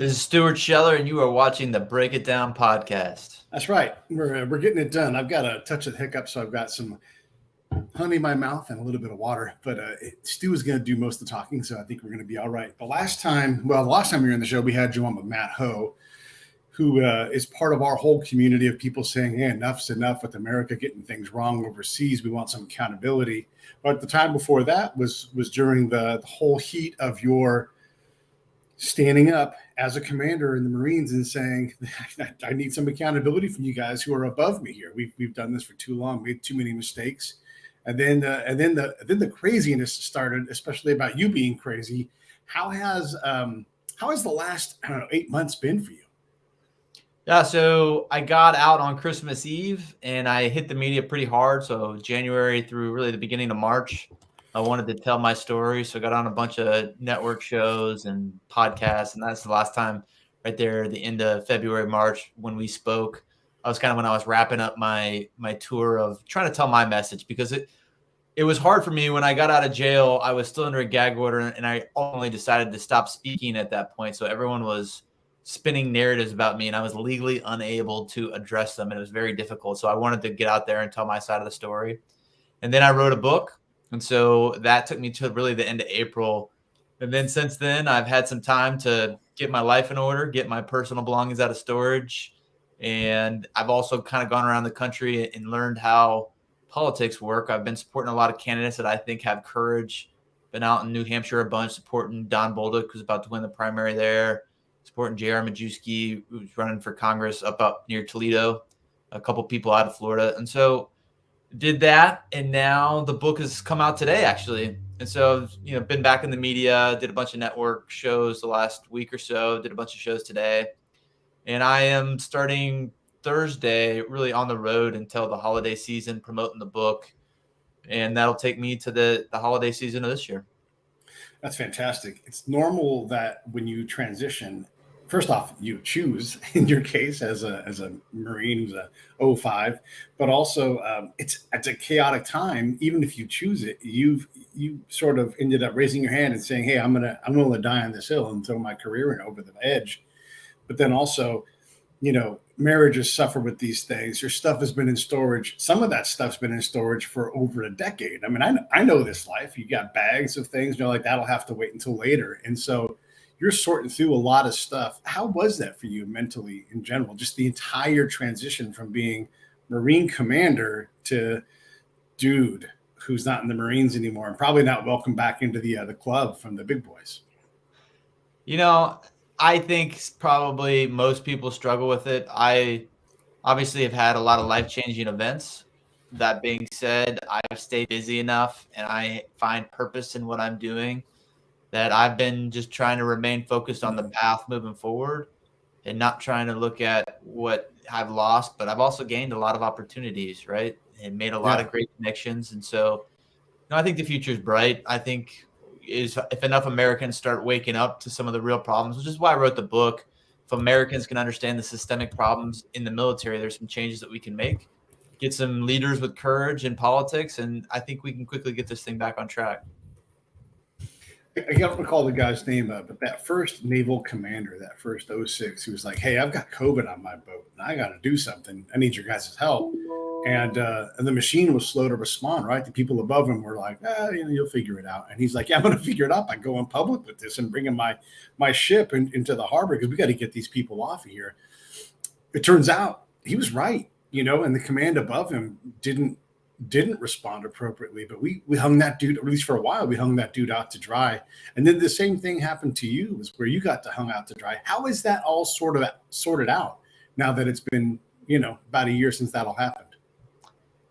This is Stuart Scheller, and you are watching the Break It Down podcast. That's right. We're getting it done. I've got a touch of the hiccup, so I've got some honey in my mouth and a little bit of water. But Stu is going to do most of the talking, so I think we're going to be all right. The last time we were on the show, we had you on with Matt Ho, who is part of our whole community of people saying, hey, enough's enough with America getting things wrong overseas. We want some accountability. But the time before that was during the whole heat of your standing up as a commander in the Marines and saying, I need some accountability from you guys who are above me here. We've done this for too long, made too many mistakes. And then the craziness started, especially about you being crazy. How has the last 8 months been for you? Yeah, so I got out on Christmas Eve and I hit the media pretty hard. So January through really the beginning of March, I wanted to tell my story. So I got on a bunch of network shows and podcasts. And that's the last time right there, the end of February, March, when we spoke. I was kind of when I was wrapping up my tour of trying to tell my message, because it was hard for me when I got out of jail. I was still under a gag order, and I only decided to stop speaking at that point. So everyone was spinning narratives about me, and I was legally unable to address them, and it was very difficult. So I wanted to get out there and tell my side of the story. And then I wrote a book, and so that took me to really the end of April. And then since then, I've had some time to get my life in order, get my personal belongings out of storage. And I've also kind of gone around the country and learned how politics work. I've been supporting a lot of candidates that I think have courage. Been out in New Hampshire a bunch, supporting Don Bolduc, who's about to win the primary there, supporting J.R. Majewski, who's running for Congress up near Toledo, a couple people out of Florida. And so did that, and now the book has come out today, actually. And so, been back in the media, did a bunch of network shows the last week or so, did a bunch of shows today. And I am starting Thursday really on the road until the holiday season, promoting the book. And that'll take me to the holiday season of this year. That's fantastic. It's normal that when you transition, first off, you choose, in your case, as a Marine who's a 05, but also it's a chaotic time. Even if you choose it, you sort of ended up raising your hand and saying, hey, I'm gonna die on this hill and throw my career in over the edge. But then also, marriages suffer with these things. Your stuff has been in storage. Some of that stuff's been in storage for over a decade. I mean, I know this life. You got bags of things, like that'll have to wait until later. And so you're sorting through a lot of stuff. How was that for you mentally in general? Just the entire transition from being Marine commander to dude who's not in the Marines anymore and probably not welcome back into the club from the big boys. I think probably most people struggle with it. I obviously have had a lot of life-changing events. That being said, I've stayed busy enough and I find purpose in what I'm doing that I've been just trying to remain focused on the path moving forward and not trying to look at what I've lost, but I've also gained a lot of opportunities, right? And made a lot of great connections. And so, I think the future is bright. I think if enough Americans start waking up to some of the real problems, which is why I wrote the book, if Americans can understand the systemic problems in the military, there's some changes that we can make, get some leaders with courage in politics, and I think we can quickly get this thing back on track. I can't recall the guy's name, but that first naval commander, that first 06, who was like, hey, I've got COVID on my boat and I got to do something. I need your guys' help. And the machine was slow to respond, right? The people above him were like, you'll figure it out. And he's like, yeah, I'm going to figure it out by going public with this and bringing my ship into the harbor because we got to get these people off of here. It turns out he was right, and the command above him didn't respond appropriately, but we hung that dude, at least for a while, we hung that dude out to dry. And then the same thing happened to you, was where you got to hung out to dry. How is that all sort of sorted out now that it's been, about a year since that all happened?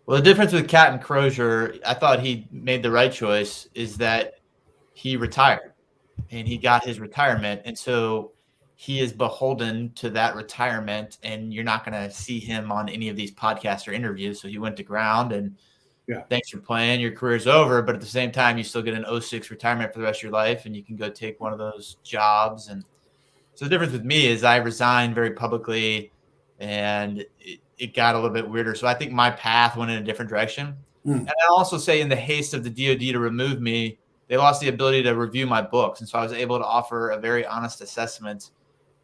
Well, the difference with Captain Crozier, I thought he made the right choice, is that he retired and he got his retirement. And so he is beholden to that retirement, and you're not going to see him on any of these podcasts or interviews. So he went to ground, and thanks for playing. Your career's over, but at the same time, you still get an 06 retirement for the rest of your life, and you can go take one of those jobs. And so the difference with me is I resigned very publicly, and it got a little bit weirder. So I think my path went in a different direction. And I'll also say, in the haste of the DOD to remove me, they lost the ability to review my books. And so I was able to offer a very honest assessment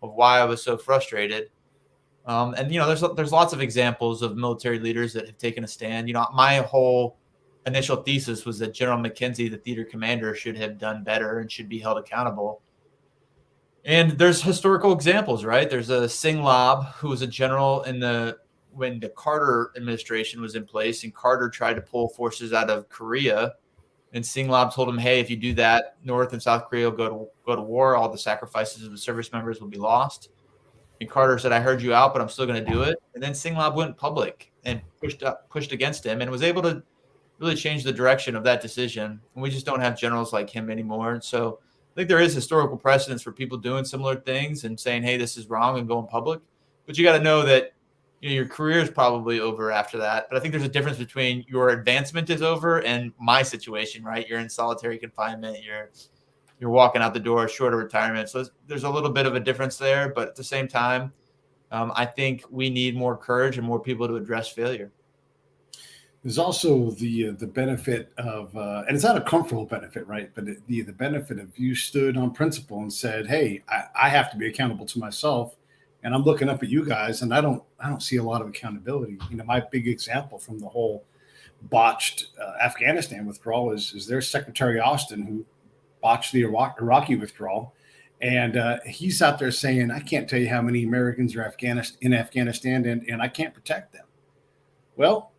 of why I was so frustrated. And there's lots of examples of military leaders that have taken a stand. My whole initial thesis was that General McKenzie, the theater commander, should have done better and should be held accountable. And there's historical examples, right? There's a Singh Lab, who was a general when the Carter administration was in place, and Carter tried to pull forces out of Korea. And Singh Lab told him, hey, if you do that, North and South Korea will go to war. All the sacrifices of the service members will be lost. And Carter said, I heard you out, but I'm still going to do it. And then Singh Lab went public and pushed against him and was able to really change the direction of that decision. And we just don't have generals like him anymore. And so I think there is historical precedence for people doing similar things and saying, hey, this is wrong, and going public. But you got to know that your career is probably over after that. But I think there's a difference between your advancement is over and my situation, right? You're in solitary confinement. You're walking out the door, short of retirement. So there's a little bit of a difference there. But at the same time, I think we need more courage and more people to address failure. There's also the benefit of, and it's not a comfortable benefit, right? But the benefit of you stood on principle and said, hey, I have to be accountable to myself. And I'm looking up at you guys, and I don't see a lot of accountability. My big example from the whole botched Afghanistan withdrawal is there's Secretary Austin, who botched the Iraqi withdrawal. And he's out there saying, I can't tell you how many Americans are in Afghanistan, and I can't protect them. Well,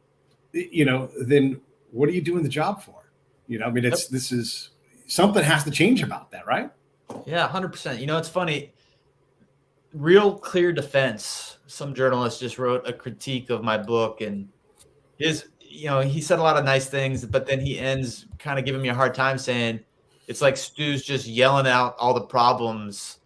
then what are you doing the job for? This is something has to change about that, right? Yeah, 100%. It's funny. Real Clear Defense, some journalist just wrote a critique of my book, and he said a lot of nice things, but then he ends kind of giving me a hard time, saying it's like Stu's just yelling out all the problems.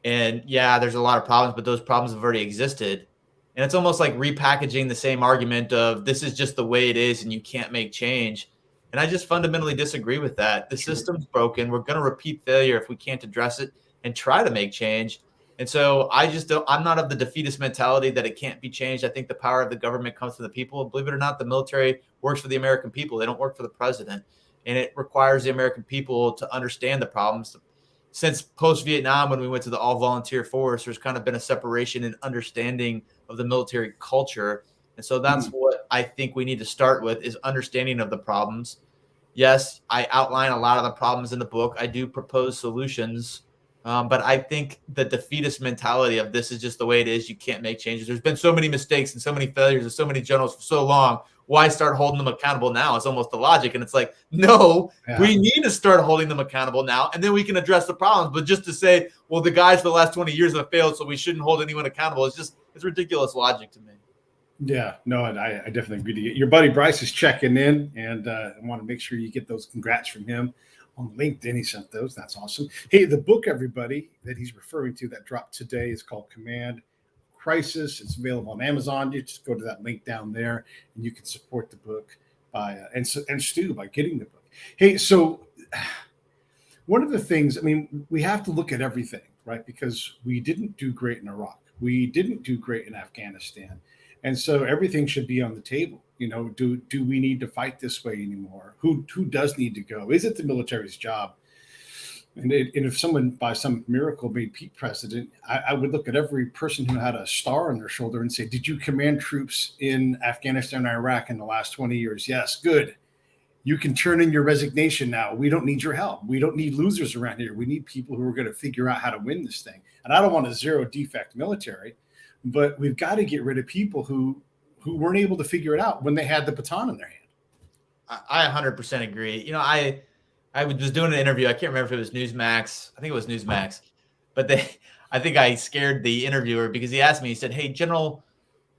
And yeah, there's a lot of problems, but those problems have already existed. And it's almost like repackaging the same argument of this is just the way it is and you can't make change. And I just fundamentally disagree with that. The system's broken. We're going to repeat failure if we can't address it and try to make change. And so I'm not of the defeatist mentality that it can't be changed. I think the power of the government comes from the people. Believe it or not, the military works for the American people. They don't work for the president. And it requires the American people to understand the problems. Since post-Vietnam, when we went to the all-volunteer force, there's kind of been a separation in understanding of the military culture. And so that's what I think we need to start with, is understanding of the problems. Yes, I outline a lot of the problems in the book. I do propose solutions. But I think the defeatist mentality of this is just the way it is. You can't make changes. There's been so many mistakes and so many failures and so many generals for so long. Why start holding them accountable now? It's almost the logic. And it's like, no, we need to start holding them accountable now, and then we can address the problems. But just to say, well, the guys for the last 20 years have failed, so we shouldn't hold anyone accountable, it's ridiculous logic to me. Yeah, no, I definitely agree to you. Your buddy Bryce is checking in, and I want to make sure you get those congrats from him. On LinkedIn, he sent those. That's awesome. Hey, the book, everybody, that he's referring to that dropped today is called Command Crisis. It's available on Amazon. You just go to that link down there, and you can support the book by and Stu by getting the book. Hey, so one of the things, we have to look at everything, right? Because we didn't do great in Iraq. We didn't do great in Afghanistan. And so everything should be on the table. Do we need to fight this way anymore? Who does need to go? Is it the military's job? And if someone by some miracle made Pete president, I would look at every person who had a star on their shoulder and say, did you command troops in Afghanistan and Iraq in the last 20 years? Yes, good. You can turn in your resignation now. We don't need your help. We don't need losers around here. We need people who are going to figure out how to win this thing. And I don't want a zero defect military, but we've got to get rid of people who weren't able to figure it out when they had the baton in their hand. I 100% agree. I was doing an interview. I can't remember if it was Newsmax. I think it was Newsmax. But I think I scared the interviewer because he asked me, he said, hey, General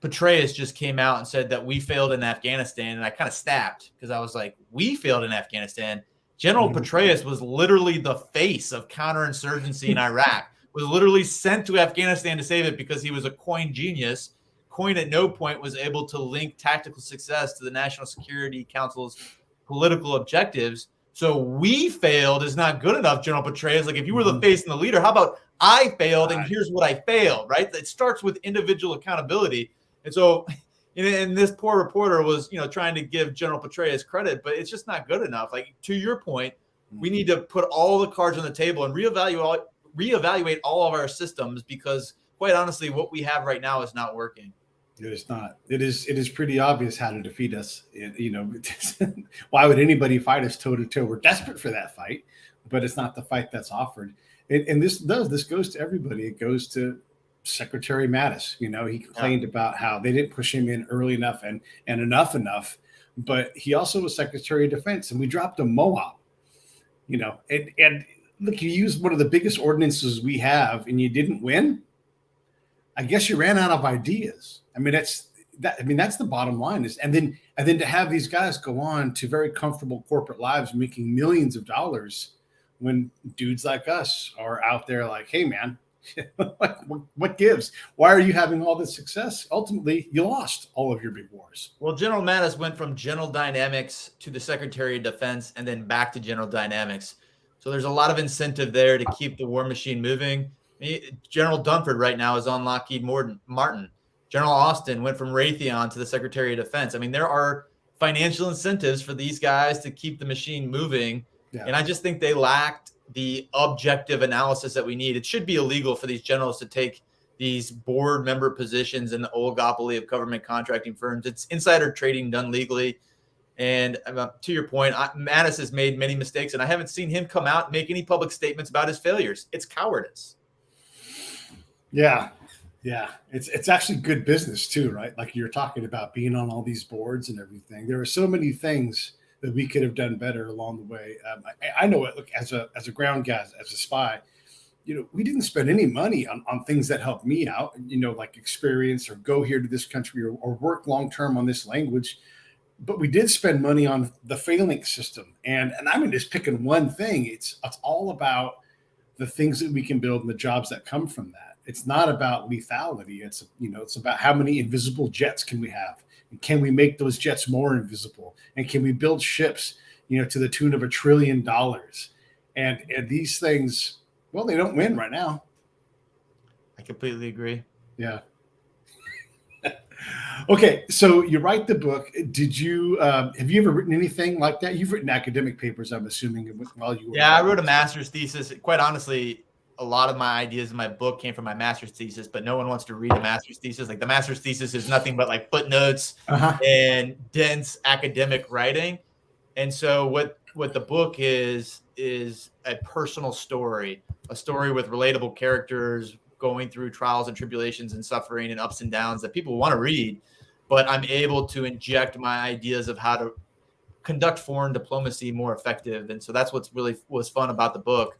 Petraeus just came out and said that we failed in Afghanistan. And I kind of snapped because I was like, we failed in Afghanistan. General Petraeus was literally the face of counterinsurgency in Iraq, was literally sent to Afghanistan to save it because he was a coin genius. Coin at no point was able to link tactical success to the National Security Council's political objectives. So we failed is not good enough, General Petraeus. Like, if you were the face and the leader, how about I failed and here's what I failed, right? It starts with individual accountability. And so, and this poor reporter was, trying to give General Petraeus credit, but it's just not good enough. Like, to your point, we need to put all the cards on the table and reevaluate all of our systems, because quite honestly, what we have right now is not working. It is not. It is pretty obvious how to defeat us. Why would anybody fight us toe to toe? We're desperate for that fight, but it's not the fight that's offered. And this goes to everybody. It goes to Secretary Mattis. He complained about how they didn't push him in early enough and enough. But he also was Secretary of Defense, and we dropped a MOAB. And look, you used one of the biggest ordinances we have, and you didn't win. I guess you ran out of ideas. That's the bottom line. And then to have these guys go on to very comfortable corporate lives, making millions of dollars, when dudes like us are out there like, hey man, what gives? Why are you having all this success? Ultimately, you lost all of your big wars. Well, General Mattis went from General Dynamics to the Secretary of Defense and then back to General Dynamics. So there's a lot of incentive there to keep the war machine moving. General Dunford right now is on Lockheed Martin. General Austin went from Raytheon to the Secretary of Defense. There are financial incentives for these guys to keep the machine moving. Yeah. And I just think they lacked the objective analysis that we need. It should be illegal for these generals to take these board member positions in the oligopoly of government contracting firms. It's insider trading done legally. And to your point, Mattis has made many mistakes, and I haven't seen him come out and make any public statements about his failures. It's cowardice. Yeah. It's actually good business too, right? Like you're talking about being on all these boards and everything. There are so many things that we could have done better along the way. I know it. Look, as a ground guy, as a spy, we didn't spend any money on things that helped me out, like experience or go here to this country or work long-term on this language. But we did spend money on the phalanx system. And I'm just picking one thing. It's all about the things that we can build and the jobs that come from that. It's not about lethality. It's about how many invisible jets can we have? And can we make those jets more invisible? And can we build ships, to the tune of $1 trillion? And these things, well, they don't win right now. I completely agree. Yeah. Okay, so you write the book. Did you have you ever written anything like that? You've written academic papers, I'm assuming, while you were. Yeah, I wrote a master's thesis. Quite honestly, a lot of my ideas in my book came from my master's thesis, but no one wants to read a master's thesis. Like the master's thesis is nothing but like footnotes and dense academic writing. And so what the book is a personal story, a story with relatable characters going through trials and tribulations and suffering and ups and downs that people want to read, but I'm able to inject my ideas of how to conduct foreign diplomacy more effective. And so that's what's really was fun about the book.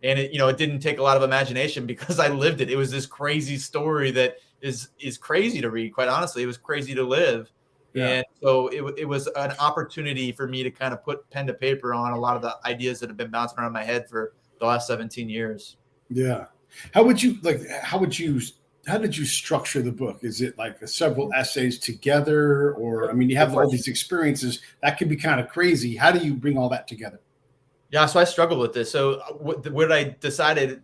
And it didn't take a lot of imagination because I lived it. It was this crazy story that is crazy to read. Quite honestly, it was crazy to live. Yeah. And so it was an opportunity for me to kind of put pen to paper on a lot of the ideas that have been bouncing around my head for the last 17 years. Yeah. How did you structure the book? Is it like several essays together, or you have all these experiences that can be kind of crazy. How do you bring all that together? Yeah, so I struggled with this. So what I decided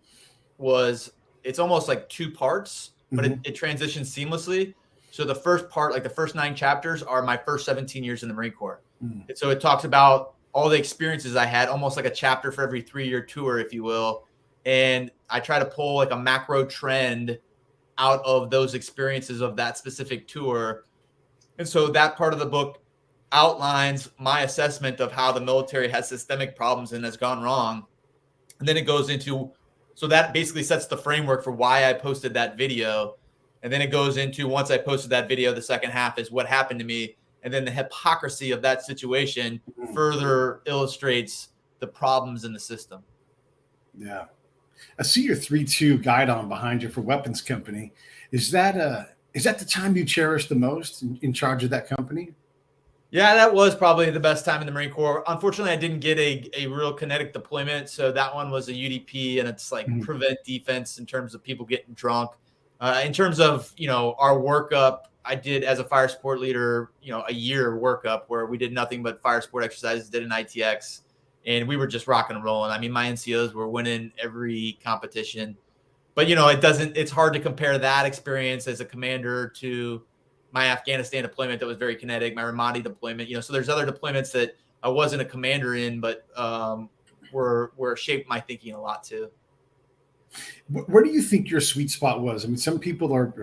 was it's almost like two parts, but it transitions seamlessly. So the first part, like the first 9 chapters, are my first 17 years in the Marine Corps. And so it talks about all the experiences I had, almost like a chapter for every 3-year tour, if you will. And I try to pull like a macro trend out of those experiences of that specific tour. And so that part of the book outlines my assessment of how the military has systemic problems and has gone wrong. And then it goes into, so that basically sets the framework for why I posted that video. And then it goes into, once I posted that video, the second half is what happened to me. And then the hypocrisy of that situation further illustrates the problems in the system. Yeah. I see your 3-2 guide on behind you for weapons company. Is that the time you cherish the most in charge of that company? Yeah, that was probably the best time in the Marine Corps. Unfortunately, I didn't get a real kinetic deployment. So that one was a UDP, and it's like prevent defense in terms of people getting drunk. In terms of, our workup, I did as a fire support leader, a year workup where we did nothing but fire support exercises, did an ITX, and we were just rocking and rolling. My NCOs were winning every competition. But, it's hard to compare that experience as a commander to my Afghanistan deployment that was very kinetic, my Ramadi deployment, so there's other deployments that I wasn't a commander in, but were shaped my thinking a lot too. Where do you think your sweet spot was? I mean, some people are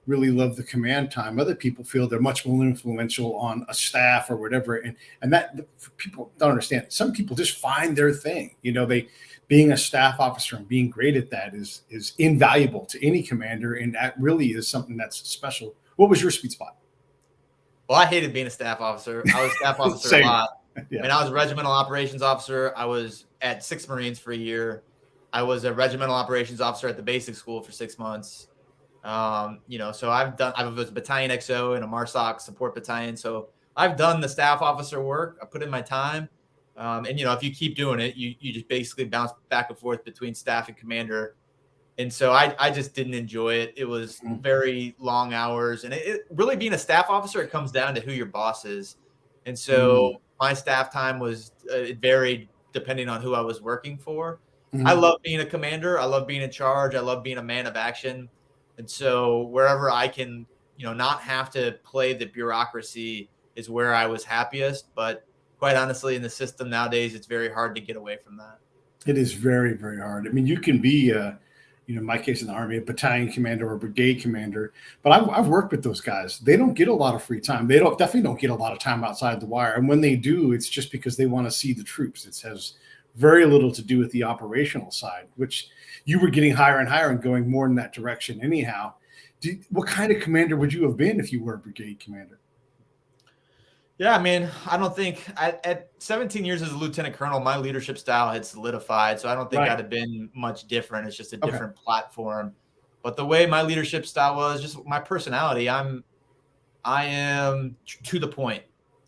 really love the command time. Other people feel they're much more influential on a staff or whatever. And that people don't understand. Some people just find their thing. They being a staff officer and being great at that is invaluable to any commander. And that really is something that's special. What was your sweet spot? Well, I hated being a staff officer. I was a staff officer a lot. Yeah. I was a regimental operations officer. I was at 6th Marines for a year. I was a regimental operations officer at the basic school for 6 months. So I was a battalion XO in a MARSOC support battalion. So I've done the staff officer work. I put in my time. If you keep doing it, you just basically bounce back and forth between staff and commander. And so I just didn't enjoy it. It was very long hours. And it really being a staff officer, it comes down to who your boss is. And so my staff time was, it varied depending on who I was working for. I love being a commander. I love being in charge. I love being a man of action. And so wherever I can, not have to play the bureaucracy is where I was happiest. But quite honestly, in the system nowadays, it's very hard to get away from that. It is very, very hard. I mean, you can be, in my case in the Army, a battalion commander or a brigade commander, but I've worked with those guys. They don't get a lot of free time. They definitely don't get a lot of time outside the wire. And when they do, it's just because they want to see the troops. It has very little to do with the operational side, which you were getting higher and higher and going more in that direction anyhow. What kind of commander would you have been if you were a brigade commander? Yeah, I mean, I don't think at 17 years as a lieutenant colonel, my leadership style had solidified. So I don't think I'd have been much different. It's just a different platform. But the way my leadership style was, just my personality, I am to the point,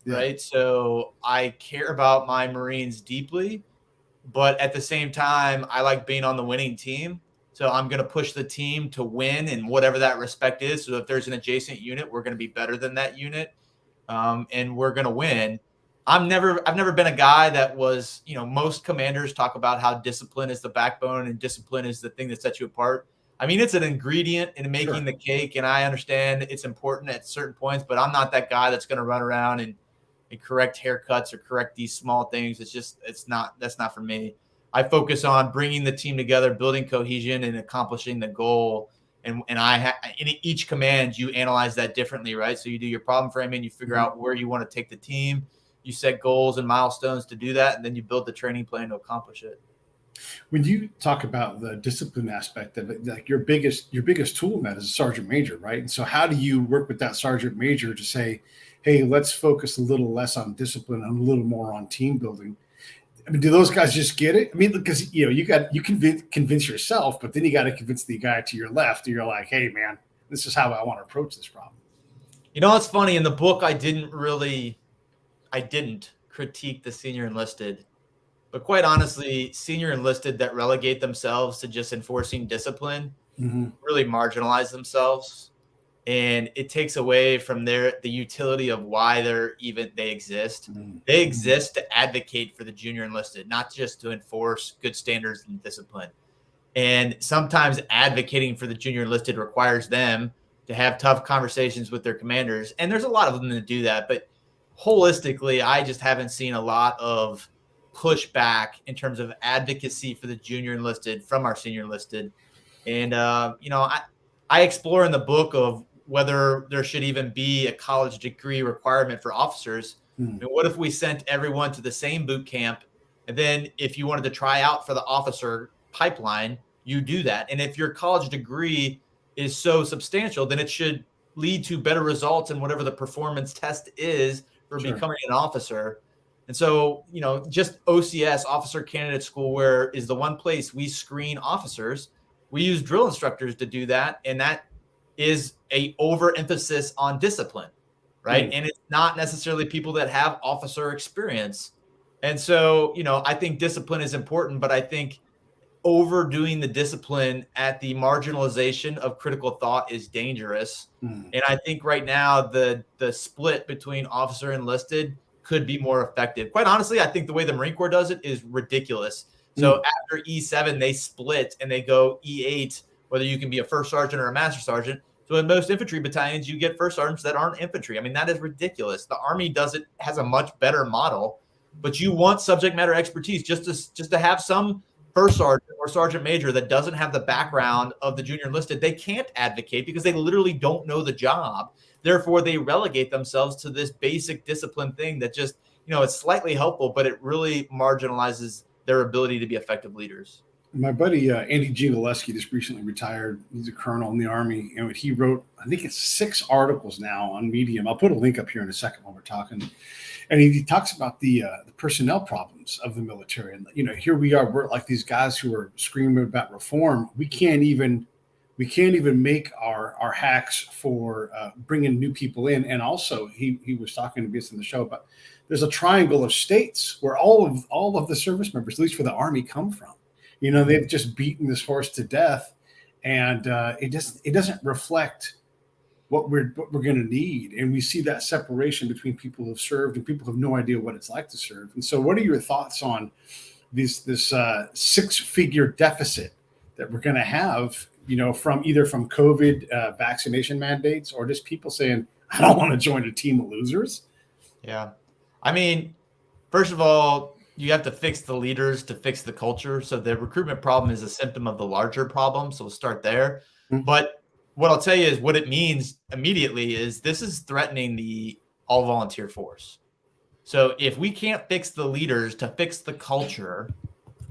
right? So I care about my Marines deeply, but at the same time, I like being on the winning team. So I'm going to push the team to win in whatever that respect is. So if there's an adjacent unit, we're going to be better than that unit. And we're going to win. I've never been a guy that was, most commanders talk about how discipline is the backbone and discipline is the thing that sets you apart. I mean, it's an ingredient in making the cake, and I understand it's important at certain points, but I'm not that guy that's going to run around and correct haircuts or correct these small things. That's not for me. I focus on bringing the team together, building cohesion, and accomplishing the goal. And in each command, you analyze that differently, right? So you do your problem framing, you figure out where you want to take the team, you set goals and milestones to do that, and then you build the training plan to accomplish it. When you talk about the discipline aspect of it, like your biggest tool in that is a sergeant major, right? And so how do you work with that sergeant major to say, hey, let's focus a little less on discipline and a little more on team building? I mean, do those guys just get it? I mean, because you convince yourself, but then you got to convince the guy to your left. You're like, hey, man, this is how I want to approach this problem. It's funny. In the book, I didn't critique the senior enlisted, but quite honestly, senior enlisted that relegate themselves to just enforcing discipline really marginalize themselves. And it takes away from the utility of why they exist. They exist to advocate for the junior enlisted, not just to enforce good standards and discipline. And sometimes advocating for the junior enlisted requires them to have tough conversations with their commanders. And there's a lot of them that do that. But holistically, I just haven't seen a lot of pushback in terms of advocacy for the junior enlisted from our senior enlisted. And, I explore in the book of whether there should even be a college degree requirement for officers. I mean, what if we sent everyone to the same boot camp? And then if you wanted to try out for the officer pipeline, you do that. And if your college degree is so substantial, then it should lead to better results in whatever the performance test is for becoming an officer. And so, just OCS, Officer Candidate School, where is the one place we screen officers. We use drill instructors to do that. And that is a overemphasis on discipline, right? And it's not necessarily people that have officer experience. And so, I think discipline is important, but I think overdoing the discipline at the marginalization of critical thought is dangerous. And I think right now the split between officer and enlisted could be more effective. Quite honestly, I think the way the Marine Corps does it is ridiculous. So after E7, they split and they go E8, whether you can be a first sergeant or a master sergeant. So in most infantry battalions, you get first sergeants that aren't infantry. I mean, that is ridiculous. The Army has a much better model, but you want subject matter expertise just to have some first sergeant or sergeant major that doesn't have the background of the junior enlisted, they can't advocate because they literally don't know the job. Therefore, they relegate themselves to this basic discipline thing that just, it's slightly helpful, but it really marginalizes their ability to be effective leaders. My buddy Andy G. Gillespie just recently retired. He's a colonel in the Army, and he wrote, I think it's 6 articles now on Medium. I'll put a link up here in a second while we're talking. And he talks about the personnel problems of the military. And here we are, we're like these guys who are screaming about reform. We can't even make our hacks for bringing new people in. And also, he was talking to us in the show about there's a triangle of states where all of the service members, at least for the Army, come from. They've just beaten this horse to death, and it doesn't reflect what we're going to need. And we see that separation between people who've served and people who have no idea what it's like to serve. And so, what are your thoughts on this 6-figure deficit that we're going to have? From either from COVID vaccination mandates or just people saying, "I don't want to join a team of losers." Yeah, I mean, first of all, you have to fix the leaders to fix the culture. So the recruitment problem is a symptom of the larger problem. So we'll start there. Mm-hmm. But what I'll tell you is what it means immediately is this is threatening the all volunteer force. So if we can't fix the leaders to fix the culture,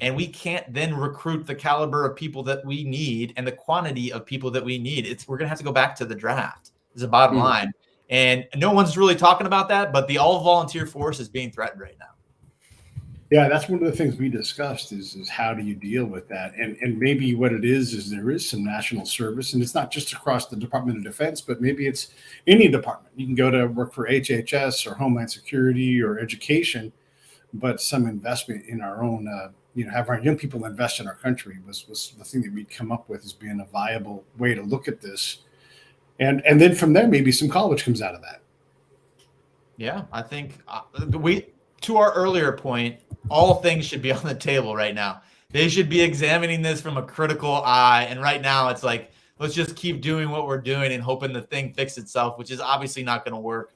and we can't then recruit the caliber of people that we need and the quantity of people that we need, we're going to have to go back to the draft is the bottom line. And no one's really talking about that, but the all volunteer force is being threatened right now. Yeah, that's one of the things we discussed is how do you deal with that? And maybe what it is there is some national service, and it's not just across the Department of Defense, but maybe it's any department. You can go to work for HHS or Homeland Security or education, but some investment in our own, have our young people invest in our country was the thing that we'd come up with as being a viable way to look at this. And then from there, maybe some college comes out of that. Yeah, I think to our earlier point, all things should be on the table right now. They should be examining this from a critical eye. And right now it's like, let's just keep doing what we're doing and hoping the thing fixes itself, which is obviously not going to work.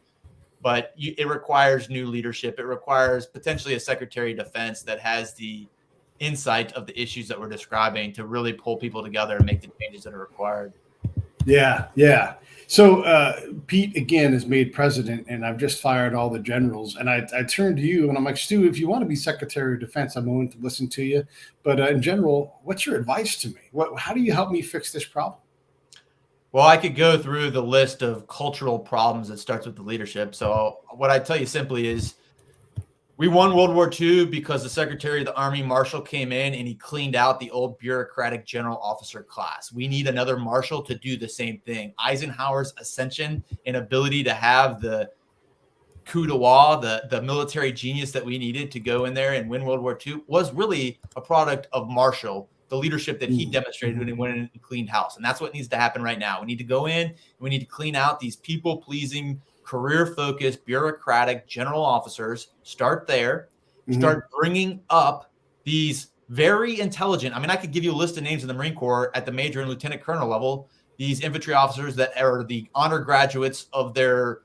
But it requires new leadership. It requires potentially a Secretary of Defense that has the insight of the issues that we're describing to really pull people together and make the changes that are required. Yeah. So Pete, again, is made president, and I've just fired all the generals. And I turned to you, and I'm like, Stu, if you want to be Secretary of Defense, I'm willing to listen to you. But in general, what's your advice to me? How do you help me fix this problem? Well, I could go through the list of cultural problems that starts with the leadership. So what I tell you simply is we won World War II because the Secretary of the Army Marshal came in and he cleaned out the old bureaucratic general officer class. We need another Marshal to do the same thing. Eisenhower's ascension and ability to have the coup d'etat, the military genius that we needed to go in there and win World War II was really a product of Marshall, the leadership that he demonstrated when he went in and cleaned house. And that's what needs to happen right now. We need to go in and we need to clean out these people-pleasing, career-focused, bureaucratic general officers. Start there. Start bringing up these very intelligent. I mean, I could give you a list of names in the Marine Corps at the major and lieutenant colonel level. These infantry officers that are the honor graduates of their,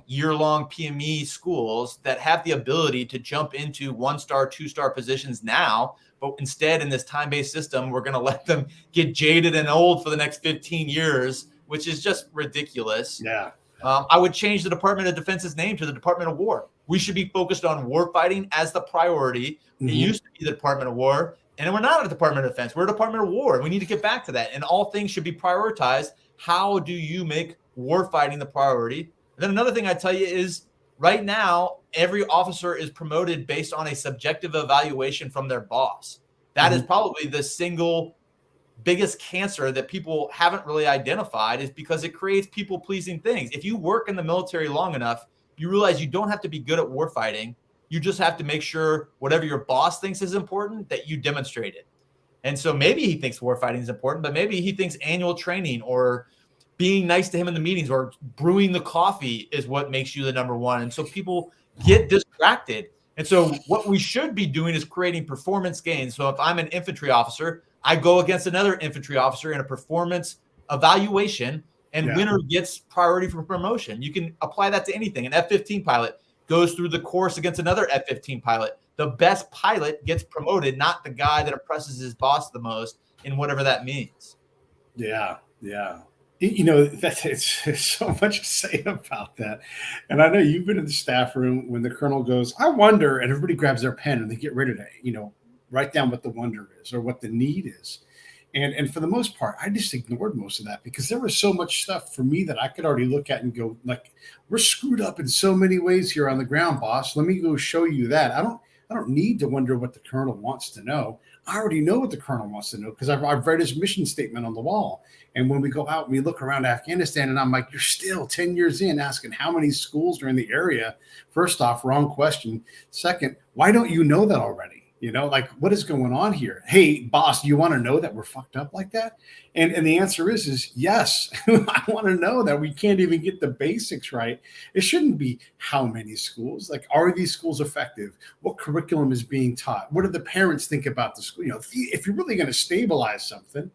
year-long PME schools that have the ability to jump into 1-star, 2-star positions now. But instead, in this time-based system, we're going to let them get jaded and old for the next 15 years, which is just ridiculous. Yeah. I would change the Department of Defense's name to the Department of War. We should be focused on warfighting as the priority. It used to be the Department of War, and we're not a Department of Defense. We're a Department of War. We need to get back to that, and all things should be prioritized. How do you make warfighting the priority? And then another thing I tell you is right now, every officer is promoted based on a subjective evaluation from their boss. That is probably the single biggest cancer that people haven't really identified, is because it creates people-pleasing things. If you work in the military long enough, you realize you don't have to be good at warfighting. You just have to make sure whatever your boss thinks is important, that you demonstrate it. And so maybe he thinks warfighting is important, but maybe he thinks annual training or being nice to him in the meetings or brewing the coffee is what makes you the number one. And so people get distracted. And so what we should be doing is creating performance gains. So if I'm an infantry officer, I go against another infantry officer in a performance evaluation, and winner gets priority for promotion. You can apply that to anything. An F-15 pilot goes through the course against another F-15 pilot. the best pilot gets promoted, not the guy that oppresses his boss the most, in whatever that means. Yeah, yeah. It's so much to say about that. And I know you've been in the staff room when the colonel goes, I wonder, and everybody grabs their pen and they get ready to, write down what the wonder is or what the need is. And for the most part, I just ignored most of that because there was so much stuff for me that I could already look at and go, like, we're screwed up in so many ways here on the ground, boss. Let me go show you that. I don't need to wonder what the colonel wants to know. I already know what the colonel wants to know because I've read his mission statement on the wall. And when we go out and we look around Afghanistan, and I'm like, you're still 10 years in asking how many schools are in the area. First off, wrong question. Second, why don't you know that already? Like, what is going on here? Hey, boss, you want to know that we're fucked up like that? And the answer is yes. I want to know that we can't even get the basics right. It shouldn't be how many schools. Like, are these schools effective? What curriculum is being taught? What do the parents think about the school? If you're really going to stabilize something,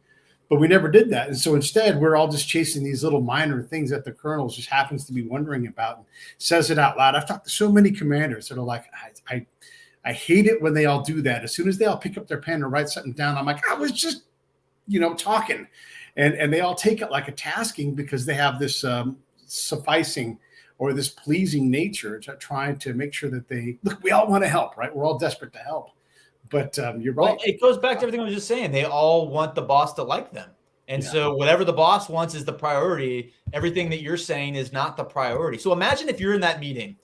but we never did that. And so instead, we're all just chasing these little minor things that the colonel just happens to be wondering about and says it out loud. I've talked to so many commanders that are like, I hate it when they all do that. As soon as they all pick up their pen and write something down, I'm like, I was just, talking. And they all take it like a tasking because they have this sufficing or this pleasing nature to trying to make sure that we all want to help, right? We're all desperate to help. But you're right. Well, it goes back to everything I was just saying. They all want the boss to like them. And so whatever the boss wants is the priority. Everything that you're saying is not the priority. So imagine if you're in that meeting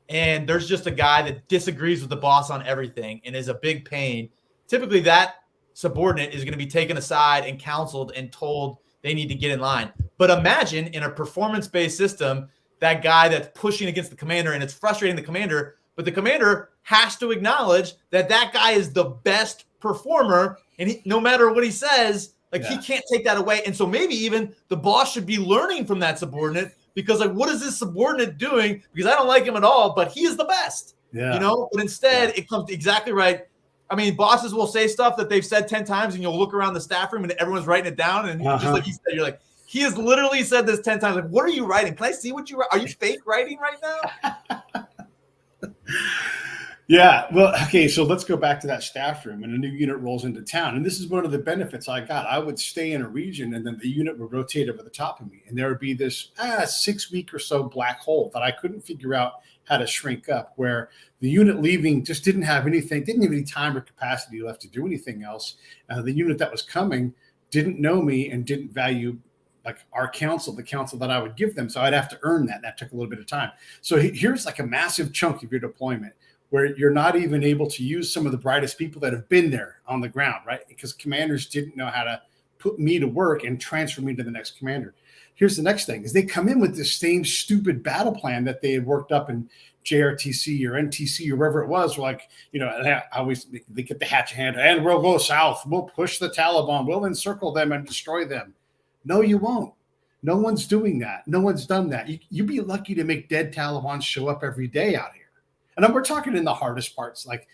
and there's just a guy that disagrees with the boss on everything and is a big pain. Typically that subordinate is going to be taken aside and counseled and told they need to get in line. But imagine in a performance-based system, that guy that's pushing against the commander and it's frustrating the commander, but the commander has to acknowledge that that guy is the best performer, and no matter what he says, he can't take that away. And so maybe even the boss should be learning from that subordinate because, like, what is this subordinate doing? Because I don't like him at all, but he is the best. Yeah. But instead it comes exactly right. I mean, bosses will say stuff that they've said 10 times, and you'll look around the staff room and everyone's writing it down. And just like you said, you're like, he has literally said this 10 times. Like, what are you writing? Can I see what you write? Are you fake writing right now? Yeah. Well, okay. So let's go back to that staff room, and a new unit rolls into town. And this is one of the benefits I got. I would stay in a region, and then the unit would rotate over the top of me. And there would be this 6-week or so black hole that I couldn't figure out how to shrink up, where the unit leaving just didn't have any time or capacity left to do anything else. The unit that was coming didn't know me and didn't value like our counsel, the counsel that I would give them. So I'd have to earn that. That took a little bit of time. So here's like a massive chunk of your deployment where you're not even able to use some of the brightest people that have been there on the ground, right? Because commanders didn't know how to put me to work and transfer me to the next commander. Here's the next thing is they come in with this same stupid battle plan that they had worked up in JRTC or NTC or wherever it was. Like, they get the hatch hand and we'll go south. We'll push the Taliban. We'll encircle them and destroy them. No, you won't. No one's doing that. No one's done that. You'd be lucky to make dead Taliban show up every day out here. And we're talking in the hardest parts. Like,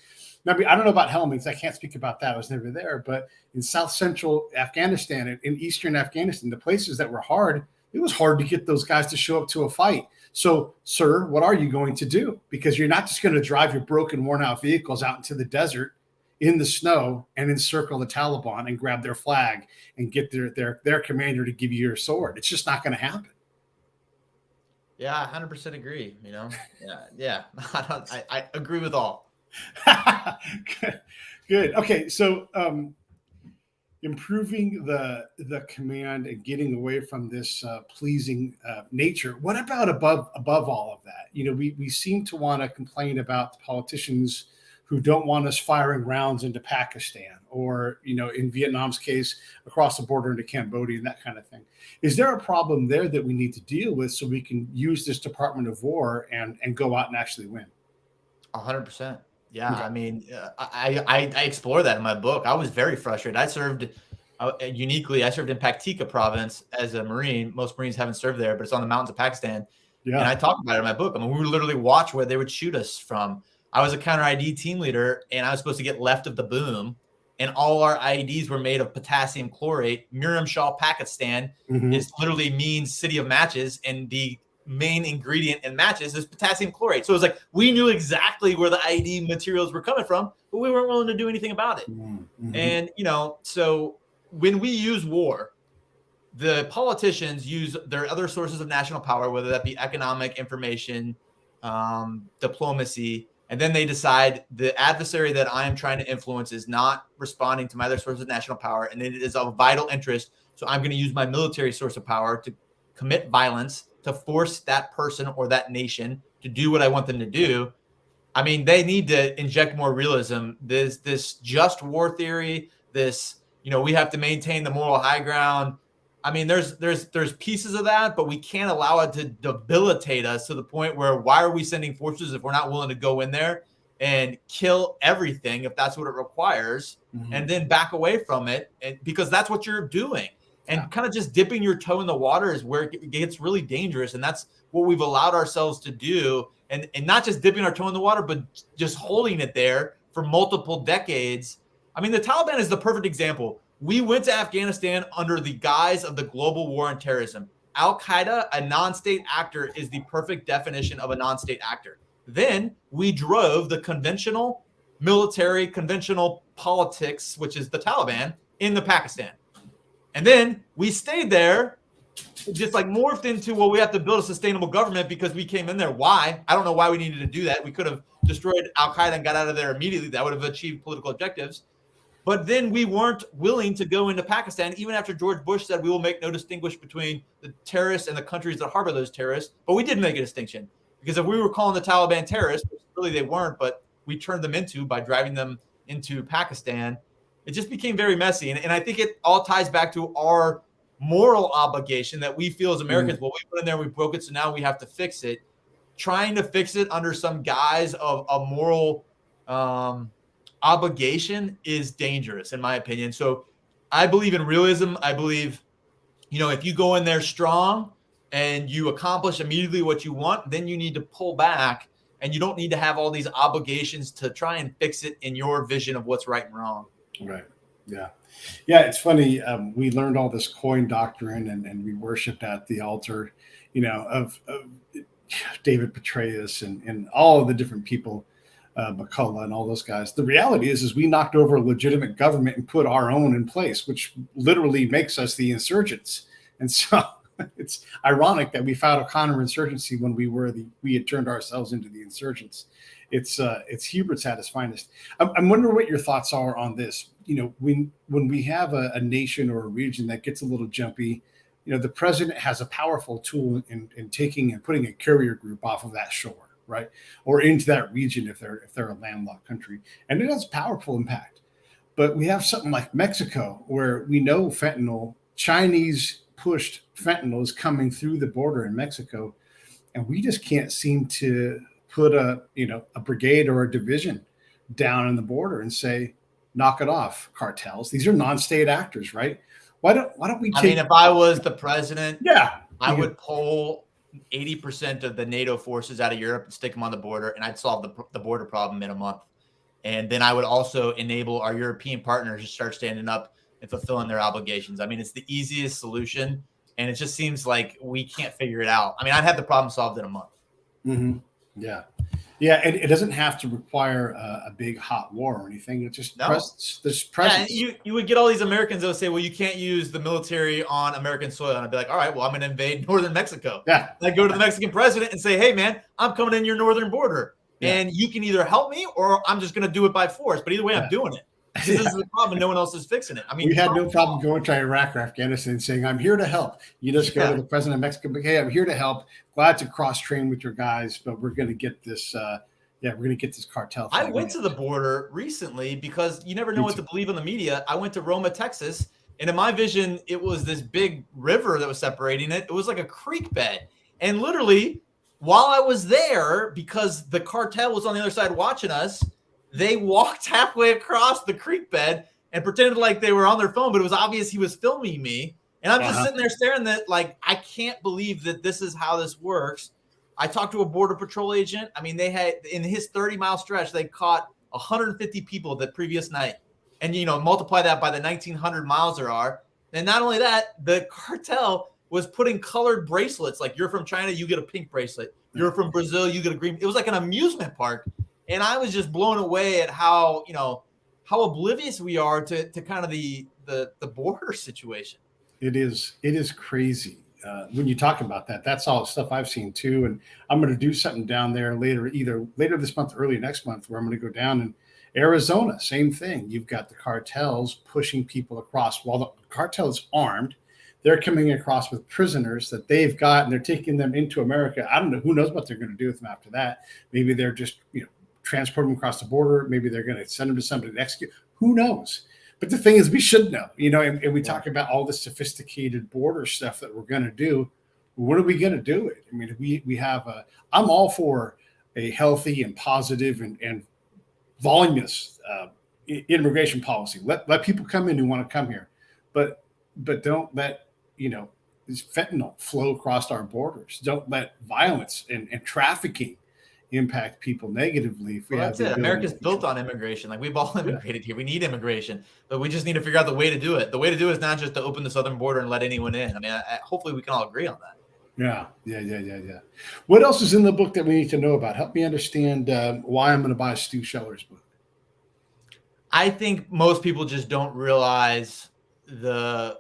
maybe I don't know about Helmings. I can't speak about that. I was never there. But in South Central Afghanistan and in Eastern Afghanistan, the places that were hard, it was hard to get those guys to show up to a fight. So, sir, what are you going to do? Because you're not just going to drive your broken, worn-out vehicles out into the desert in the snow and encircle the Taliban and grab their flag and get their commander to give you your sword. It's just not going to happen. Yeah, I 100% agree. Yeah. I agree with all. Good. Okay, so improving the command and getting away from this pleasing nature. What about above all of that? We seem to want to complain about the politicians who don't want us firing rounds into Pakistan or, in Vietnam's case, across the border into Cambodia and that kind of thing. Is there a problem there that we need to deal with so we can use this Department of War and go out and actually win? 100%. Yeah. Okay. I mean, I explore that in my book. I was very frustrated. I served uniquely. I served in Paktika province as a Marine. Most Marines haven't served there, but it's on the mountains of Pakistan. Yeah. And I talk about it in my book. I mean, we would literally watch where they would shoot us from. I was a counter ID team leader, and I was supposed to get left of the boom. And all our IEDs were made of potassium chlorate. Miram Shah, Pakistan, is literally means city of matches. And the main ingredient in matches is potassium chlorate. So it was like we knew exactly where the IED materials were coming from, but we weren't willing to do anything about it. Mm-hmm. And, so when we use war, the politicians use their other sources of national power, whether that be economic, information, diplomacy, and then they decide the adversary that I am trying to influence is not responding to my other sources of national power, and it is of vital interest. So I'm going to use my military source of power to commit violence, to force that person or that nation to do what I want them to do. I mean, they need to inject more realism. This just war theory, this, we have to maintain the moral high ground. I mean, there's pieces of that, but we can't allow it to debilitate us to the point where why are we sending forces if we're not willing to go in there and kill everything if that's what it requires, and then back away from it, and because that's what you're doing. And kind of just dipping your toe in the water is where it gets really dangerous, and that's what we've allowed ourselves to do. And not just dipping our toe in the water, but just holding it there for multiple decades. I mean, the Taliban is the perfect example. We went to Afghanistan under the guise of the global war on terrorism. Al-Qaeda, a non-state actor, is the perfect definition of a non-state actor. Then we drove the conventional military, conventional politics, which is the Taliban, into Pakistan. And then we stayed there, just like morphed into, well, we have to build a sustainable government because we came in there. Why? I don't know why we needed to do that. We could have destroyed Al-Qaeda and got out of there immediately. That would have achieved political objectives. But then we weren't willing to go into Pakistan, even after George Bush said we will make no distinguish between the terrorists and the countries that harbor those terrorists. But we did make a distinction, because if we were calling the Taliban terrorists, which really they weren't, but we turned them into by driving them into Pakistan, it just became very messy. And I think it all ties back to our moral obligation that we feel as Americans. Well, we put in there, we broke it, so now we have to fix it. Trying to fix it under some guise of a moral obligation is dangerous, in my opinion. So I believe in realism. I believe, if you go in there strong and you accomplish immediately what you want, then you need to pull back, and you don't need to have all these obligations to try and fix it in your vision of what's right and wrong. Right. Yeah. Yeah. It's funny. We learned all this coin doctrine, and we worshiped at the altar, of David Petraeus and all of the different people, McCullough and all those guys. The reality is we knocked over a legitimate government and put our own in place, which literally makes us the insurgents. And so it's ironic that we fought a counterinsurgency when we had turned ourselves into the insurgents. It's hubris at its finest. I'm wondering what your thoughts are on this. When we have a nation or a region that gets a little jumpy, the president has a powerful tool in taking and putting a carrier group off of that shore, right, or into that region if they're a landlocked country, and it has powerful impact. But we have something like Mexico, where we know Chinese pushed fentanyl is coming through the border in Mexico, and we just can't seem to put a brigade or a division down on the border and say, knock it off, cartels. These are non-state actors, right? Why don't we take... I mean, if I was the president, I would pull 80% of the NATO forces out of Europe and stick them on the border, and I'd solve the border problem in a month. And then I would also enable our European partners to start standing up and fulfilling their obligations. I mean, it's the easiest solution, and it just seems like we can't figure it out. I mean, I'd have the problem solved in a month. Mm-hmm. Yeah. Yeah, and it doesn't have to require a big hot war or anything. It's just there's presence. Yeah, you would get all these Americans that would say, well, you can't use the military on American soil. And I'd be like, all right, well, I'm going to invade northern Mexico. Yeah. And I'd go to the Mexican president and say, hey, man, I'm coming in your northern border. Yeah. And you can either help me or I'm just going to do it by force. But either way, I'm doing it. This is the problem. No one else is fixing it. I mean, we had no problem going to Iraq or Afghanistan and saying, I'm here to help. You just go to the president of Mexico, but hey, I'm here to help. Glad to cross-train with your guys, but we're going to get this we're going to get this cartel. I went to the border recently because you never know what to believe in the media. I went to Roma, Texas, and in my vision, it was this big river that was separating it. It was like a creek bed. And literally, while I was there, because the cartel was on the other side watching us, they walked halfway across the creek bed and pretended like they were on their phone, but it was obvious he was filming me. And I'm just sitting there staring at, like, I can't believe that this is how this works. I talked to a border patrol agent. I mean, they had, in his 30-mile stretch, they caught 150 people the previous night. And, multiply that by the 1,900 miles there are. And not only that, the cartel was putting colored bracelets. Like, you're from China, you get a pink bracelet. You're from Brazil, you get a green. It was like an amusement park. And I was just blown away at how, how oblivious we are to kind of the border situation. It is crazy. When you talk about that, that's all stuff I've seen too. And I'm going to do something down there either later this month, early next month, where I'm going to go down in Arizona. Same thing. You've got the cartels pushing people across. While the cartel is armed, they're coming across with prisoners that they've got, and they're taking them into America. I don't know. Who knows what they're going to do with them after that? Maybe they're just, transport them across the border. Maybe they're going to send them to somebody to execute. Who knows? But the thing is, we should know, and we talk about all this sophisticated border stuff that we're going to do. When are we going to do it? I mean, we have I'm all for a healthy and positive and voluminous immigration policy. Let people come in who want to come here, but don't let this fentanyl flow across our borders. Don't let violence and trafficking impact people negatively. That's it. America's built on immigration. Like, we've all immigrated here. We need immigration, but we just need to figure out the way to do it. The way to do it is not just to open the southern border and let anyone in. I mean, hopefully we can all agree on that. Yeah. What else is in the book that we need to know about? Help me understand why I'm going to buy Stu Scheller's book. I think most people just don't realize the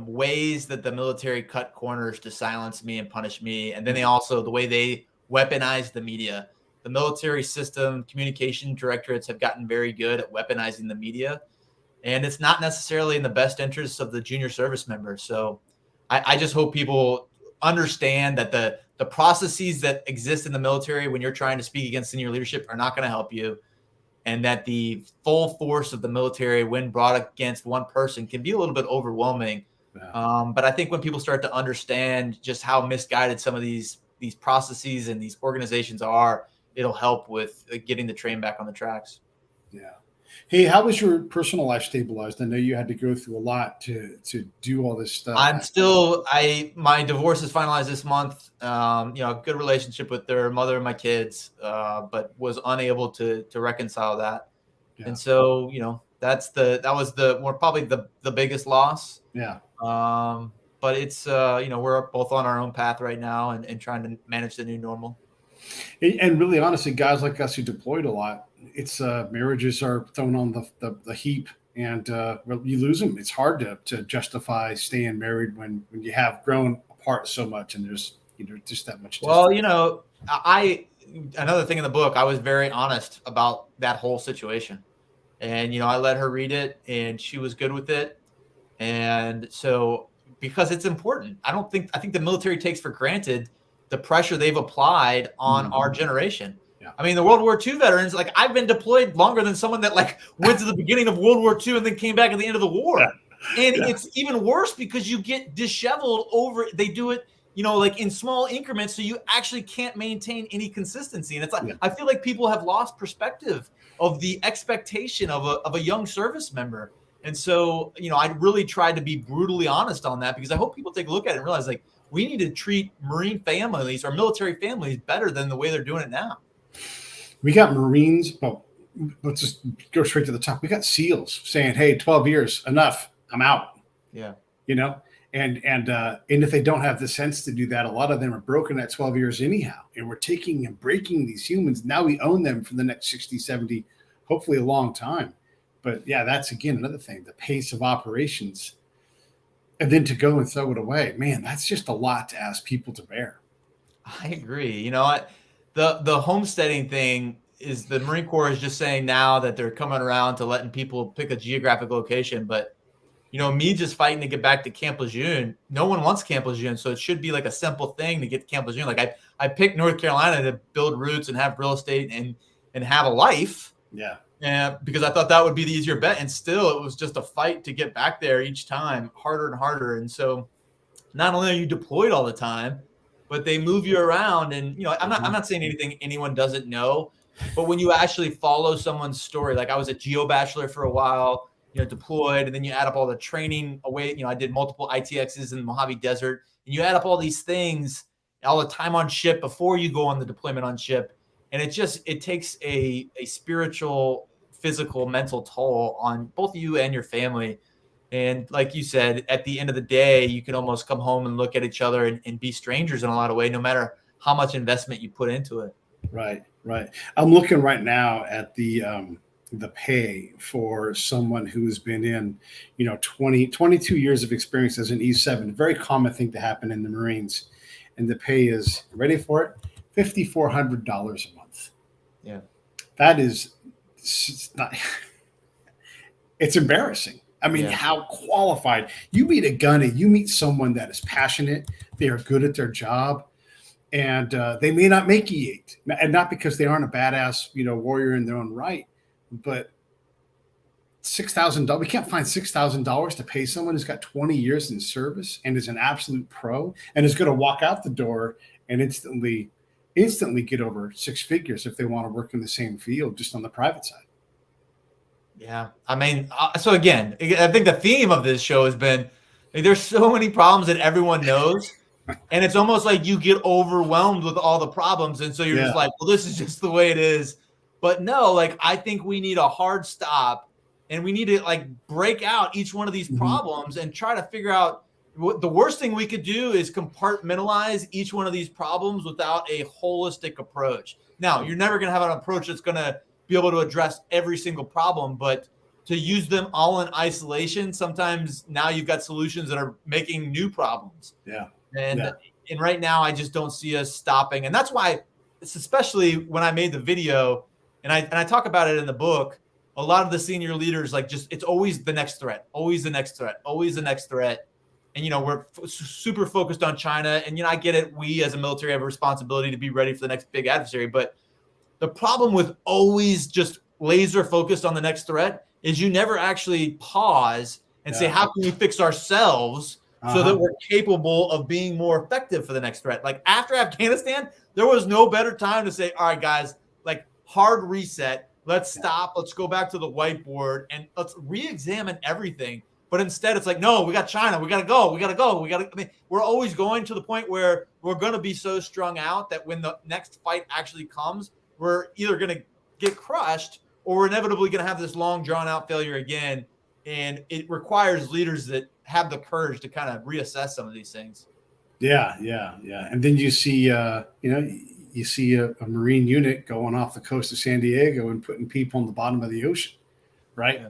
ways that the military cut corners to silence me and punish me. And then the way they weaponize the media. The military system, communication directorates have gotten very good at weaponizing the media. And it's not necessarily in the best interests of the junior service members. So I just hope people understand that the processes that exist in the military when you're trying to speak against senior leadership are not going to help you. And that the full force of the military, when brought against one person, can be a little bit overwhelming. Yeah. But I think when people start to understand just how misguided some of these processes and these organizations are, it'll help with getting the train back on the tracks. Yeah. Hey, how was your personal life stabilized? I know you had to go through a lot to do all this stuff. My divorce is finalized this month. A good relationship with their mother and my kids, but was unable to reconcile that. Yeah. And so, that was probably the biggest loss. Yeah. But it's, we're both on our own path right now and trying to manage the new normal. And really, honestly, guys like us who deployed a lot, it's marriages are thrown on the heap, and you lose them. It's hard to justify staying married when you have grown apart so much, and there's just that much distance. Well, another thing in the book, I was very honest about that whole situation, and I let her read it, and she was good with it, and so because it's important, I think the military takes for granted the pressure they've applied on our generation. Yeah. I mean, the World War II veterans, like, I've been deployed longer than someone that went to the beginning of World War II and then came back at the end of the war. Yeah. And it's even worse because you get disheveled over, they do it, in small increments. So you actually can't maintain any consistency. And it's like, I feel like people have lost perspective of the expectation of a young service member. And so, I really tried to be brutally honest on that, because I hope people take a look at it and realize, we need to treat Marine families or military families better than the way they're doing it now. We got Marines. Well, let's just go straight to the top. We got SEALs saying, "Hey, 12 years, enough. I'm out." Yeah. And if they don't have the sense to do that, a lot of them are broken at 12 years anyhow. And we're taking and breaking these humans. Now we own them for the next 60, 70, hopefully a long time. But yeah, that's again another thing, the pace of operations. And then to go and throw it away, man, that's just a lot to ask people to bear. I agree. The homesteading thing is, the Marine Corps is just saying now that they're coming around to letting people pick a geographic location. But, me just fighting to get back to Camp Lejeune, no one wants Camp Lejeune. So it should be like a simple thing to get to Camp Lejeune. Like, I picked North Carolina to build roots and have real estate and have a life. Yeah. Because I thought that would be the easier bet. And still, it was just a fight to get back there each time, harder and harder. And so not only are you deployed all the time, but they move you around. And, I'm not saying anything anyone doesn't know, but when you actually follow someone's story, like I was a Geo Bachelor for a while, deployed, and then you add up all the training away. I did multiple ITXs in the Mojave Desert, and you add up all these things, all the time on ship before you go on the deployment on ship. And it takes a spiritual, physical, mental toll on both you and your family. And like you said, at the end of the day, you can almost come home and look at each other and be strangers in a lot of ways, no matter how much investment you put into it. Right, right. I'm looking right now at the pay for someone who's been in, 22 years of experience as an E7. A very common thing to happen in the Marines. And the pay is, ready for it, $5,400 a month. Yeah. That is, it's not, it's embarrassing. I mean, Yeah. how qualified. You meet a gunny, you meet someone that is passionate, they are good at their job, and they may not make E8, and not because they aren't a badass, warrior in their own right, but $6,000. We can't find $6,000 to pay someone who's got 20 years in service and is an absolute pro and is going to walk out the door and instantly get over six figures if they want to work in the same field, just on the private side. Yeah. I mean, so again, I think the theme of this show has been like, there's so many problems that everyone knows. And it's almost like you get overwhelmed with all the problems. And so you're just like, well, this is just the way it is. But no, like, I think we need a hard stop and we need to like break out each one of these problems and try to figure out what the worst thing we could do is compartmentalize each one of these problems without a holistic approach. Now, you're never going to have an approach that's going to be able to address every single problem, but to use them all in isolation, sometimes now you've got solutions that are making new problems. Yeah. And right now, I just don't see us stopping. And that's why, it's especially when I made the video, and I talk about it in the book, a lot of the senior leaders, like, just, it's always the next threat, always the next threat, always the next threat. And, we're super focused on China. And, I get it. We as a military have a responsibility to be ready for the next big adversary. But the problem with always just laser focused on the next threat is you never actually pause and say, how can we fix ourselves so that we're capable of being more effective for the next threat? Like, after Afghanistan, there was no better time to say, all right, guys, like, hard reset. Let's stop. Let's go back to the whiteboard and let's re-examine everything. But instead, it's like, no, we got China. We got to go. I mean, we're always going to the point where we're going to be so strung out that when the next fight actually comes, we're either going to get crushed or we're inevitably going to have this long, drawn-out failure again. And it requires leaders that have the courage to kind of reassess some of these things. Yeah. And then you see, you see a Marine unit going off the coast of San Diego and putting people on the bottom of the ocean, right? Yeah.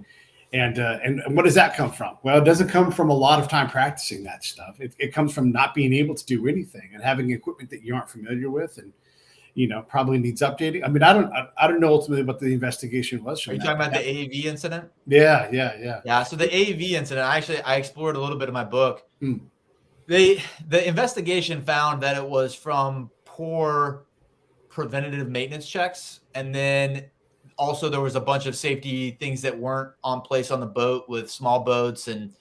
And what does that come from? Well, it doesn't come from a lot of time practicing that stuff. It comes from not being able to do anything and having equipment that you aren't familiar with and, probably needs updating. I mean, I don't know ultimately what the investigation was. Are you talking about the AAV incident? Yeah. Yeah. So the AAV incident, I explored a little bit in my book. The investigation found that it was from poor preventative maintenance checks. And then also there was a bunch of safety things that weren't on place on the boat with small boats and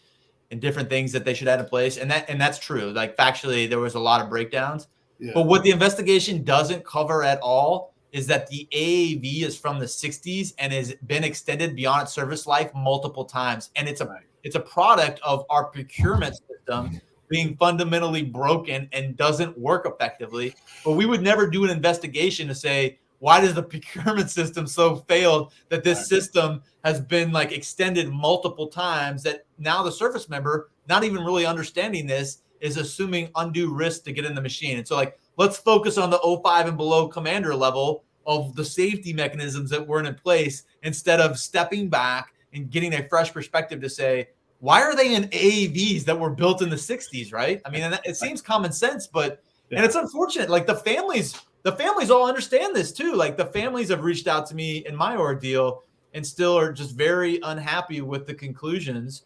different things that they should have in place. And that's true. Like, factually, there was a lot of breakdowns. Yeah. But what the investigation doesn't cover at all is that the AAV is from the 60s and has been extended beyond its service life multiple times. And it's a product of our procurement system being fundamentally broken and doesn't work effectively. But we would never do an investigation to say, why does the procurement system so failed that this system has been like extended multiple times, that now the service member, not even really understanding this, is assuming undue risk to get in the machine. And so, like, let's focus on the 05 and below commander level of the safety mechanisms that weren't in place, instead of stepping back and getting a fresh perspective to say, why are they in AAVs that were built in the 60s, right? I mean, and it seems common sense, but and it's unfortunate. Like, the families all understand this too. Like, the families have reached out to me in my ordeal and still are just very unhappy with the conclusions.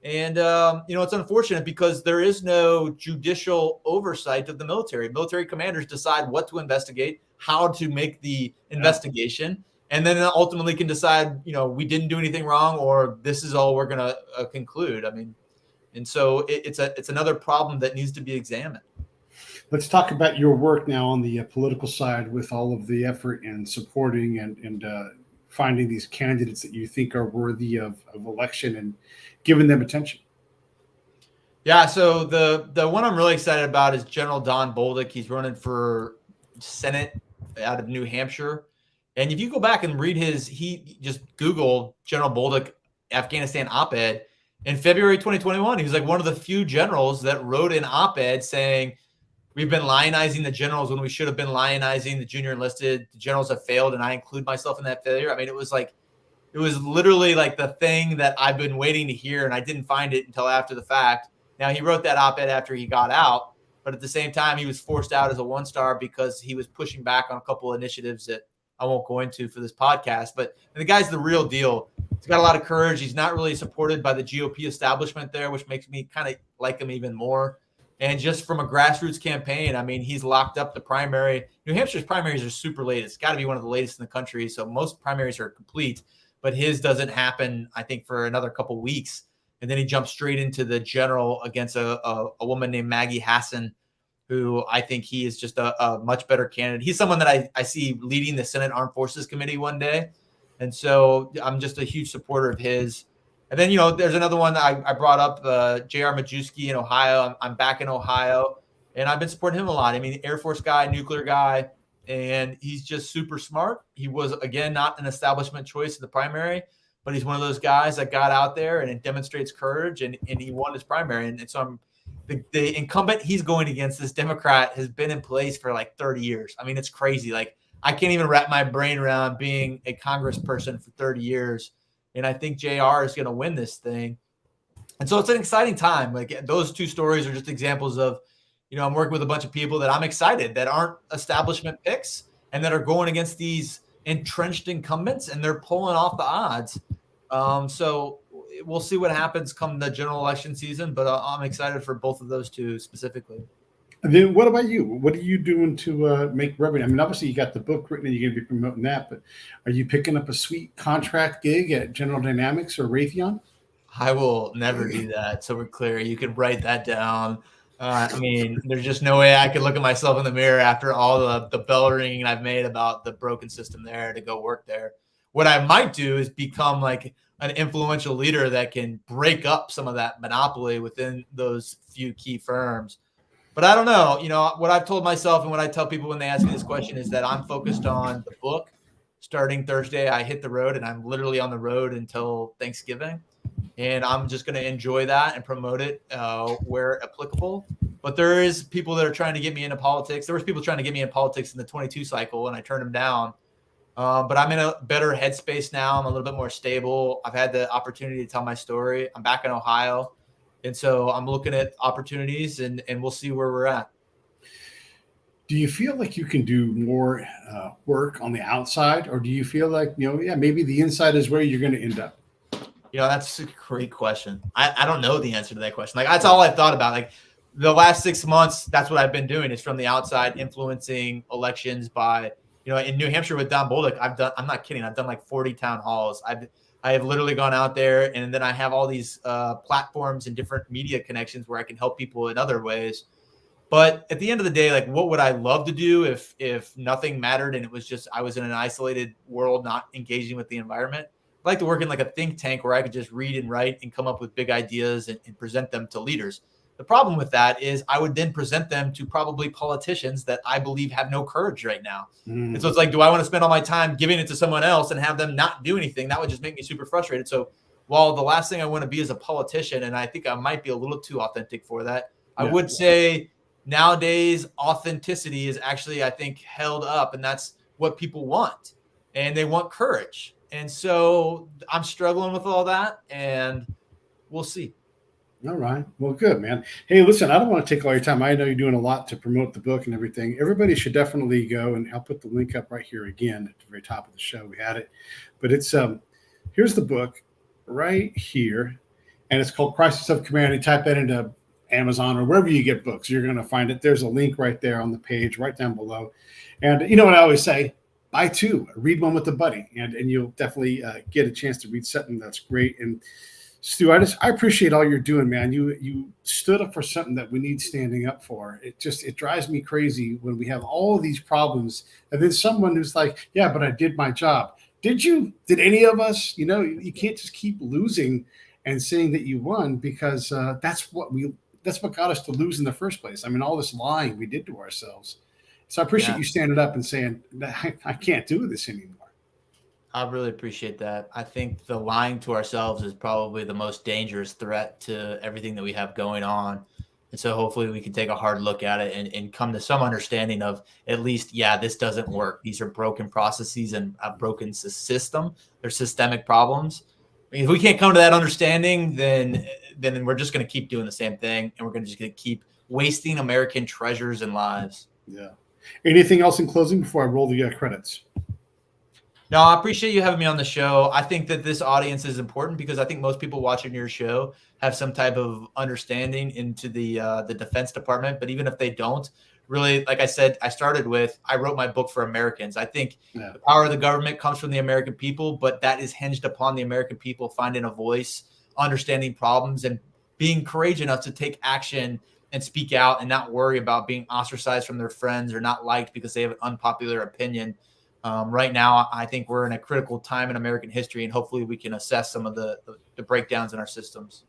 And, it's unfortunate because there is no judicial oversight of the military. Military commanders decide what to investigate, how to make the investigation, and then ultimately can decide, we didn't do anything wrong, or this is all we're going to conclude. I mean, and so it's another problem that needs to be examined. Let's talk about your work now on the political side, with all of the effort and supporting and finding these candidates that you think are worthy of election and giving them attention. Yeah, so the one I'm really excited about is General Don Bolduc. He's running for Senate out of New Hampshire. And if you go back and read he just Google General Bolduc Afghanistan op-ed, in February 2021, he was like one of the few generals that wrote an op-ed saying, we've been lionizing the generals when we should have been lionizing the junior enlisted. The generals have failed, and I include myself in that failure. I mean, it was literally like the thing that I've been waiting to hear, and I didn't find it until after the fact. Now, he wrote that op-ed after he got out, but at the same time, he was forced out as a one-star because he was pushing back on a couple of initiatives that I won't go into for this podcast. But the guy's the real deal. He's got a lot of courage. He's not really supported by the GOP establishment there, which makes me kind of like him even more. And just from a grassroots campaign, I mean, he's locked up the primary. New Hampshire's primaries are super late. It's got to be one of the latest in the country. So most primaries are complete, but his doesn't happen, I think, for another couple of weeks. And then he jumps straight into the general against a woman named Maggie Hassan, who I think he is just a much better candidate. He's someone that I see leading the Senate Armed Forces Committee one day. And so I'm just a huge supporter of his. And then, there's another one that I brought up, J.R. Majewski in Ohio. I'm back in Ohio, and I've been supporting him a lot. I mean, Air Force guy, nuclear guy, and he's just super smart. He was, again, not an establishment choice in the primary, but he's one of those guys that got out there and it demonstrates courage, and he won his primary. And so the incumbent he's going against, this Democrat, has been in place for like 30 years. I mean, it's crazy. Like, I can't even wrap my brain around being a congressperson for 30 years. And I think JR is going to win this thing. And so it's an exciting time. Like, those two stories are just examples of, I'm working with a bunch of people that I'm excited that aren't establishment picks and that are going against these entrenched incumbents, and they're pulling off the odds. So we'll see what happens come the general election season, but I'm excited for both of those two specifically. And then what about you? What are you doing to make revenue? I mean, obviously you got the book written and you're going to be promoting that, but are you picking up a sweet contract gig at General Dynamics or Raytheon? I will never do that. So we're clear. You can write that down. I mean, there's just no way I could look at myself in the mirror after all the bell ringing I've made about the broken system there to go work there. What I might do is become like an influential leader that can break up some of that monopoly within those few key firms. But I don't know. What I've told myself and what I tell people when they ask me this question is that I'm focused on the book. Starting Thursday, I hit the road, and I'm literally on the road until Thanksgiving. And I'm just going to enjoy that and promote it where applicable. But there is people that are trying to get me into politics. There was people trying to get me in politics in the 22 cycle, and I turned them down. But I'm in a better headspace now. I'm a little bit more stable. I've had the opportunity to tell my story. I'm back in Ohio. And so I'm looking at opportunities, and we'll see where we're at. Do you feel like you can do more work on the outside, or do you feel like, maybe the inside is where you're going to end up? That's a great question. I don't know the answer to that question. Like, that's all I've thought about. Like, the last 6 months, that's what I've been doing, is from the outside influencing elections by, in New Hampshire with Don Bolduc, I'm not kidding. I've done like 40 town halls. I have literally gone out there, and then I have all these platforms and different media connections where I can help people in other ways. But at the end of the day, like, what would I love to do if nothing mattered and it was just I was in an isolated world, not engaging with the environment? I'd like to work in like a think tank where I could just read and write and come up with big ideas and present them to leaders. The problem with that is I would then present them to probably politicians that I believe have no courage right now. And so it's like, do I want to spend all my time giving it to someone else and have them not do anything? That would just make me super frustrated. So while the last thing I want to be is a politician, and I think I might be a little too authentic for that, I would say nowadays authenticity is actually, I think, held up, and that's what people want. And they want courage. And so I'm struggling with all that, and we'll see. All right. Well, good, man. Hey, listen, I don't want to take all your time. I know you're doing a lot to promote the book and everything. Everybody should definitely go, and I'll put the link up right here again at the very top of the show. We had it, but it's here's the book right here, and it's called Crisis of Command. You type that into Amazon or wherever you get books, you're going to find it. There's a link right there on the page, right down below. And you know what I always say? Buy two, read one with a buddy, and you'll definitely get a chance to read something that's great. And Stu, I appreciate all you're doing, man. You stood up for something that we need standing up for. It drives me crazy when we have all of these problems, and then someone who's like, "Yeah, but I did my job." Did you? Did any of us? You can't just keep losing and saying that you won, because that's what got us to lose in the first place. I mean, all this lying we did to ourselves. So I appreciate you standing up and saying, "I can't do this anymore." I really appreciate that. I think the lying to ourselves is probably the most dangerous threat to everything that we have going on. And so hopefully we can take a hard look at it and come to some understanding of at least, yeah, this doesn't work. These are broken processes and a broken system. They're systemic problems. I mean, if we can't come to that understanding, then we're just going to keep doing the same thing, and we're going to keep wasting American treasures and lives. Yeah. Anything else in closing before I roll the credits? No, I appreciate you having me on the show. I think that this audience is important because I think most people watching your show have some type of understanding into the Defense Department. But even if they don't, really, like I said, I wrote my book for Americans. I think the power of the government comes from the American people, but that is hinged upon the American people finding a voice, understanding problems, and being courageous enough to take action and speak out and not worry about being ostracized from their friends or not liked because they have an unpopular opinion. Right now, I think we're in a critical time in American history, and hopefully we can assess some of the breakdowns in our systems.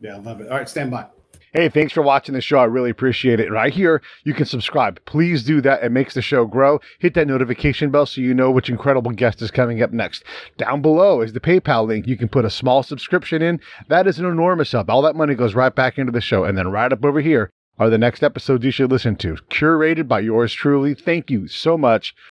Yeah, I love it. All right, stand by. Hey, thanks for watching the show. I really appreciate it. Right here, you can subscribe. Please do that. It makes the show grow. Hit that notification bell so you know which incredible guest is coming up next. Down below is the PayPal link. You can put a small subscription in. That is an enormous help. All that money goes right back into the show. And then right up over here are the next episodes you should listen to, curated by yours truly. Thank you so much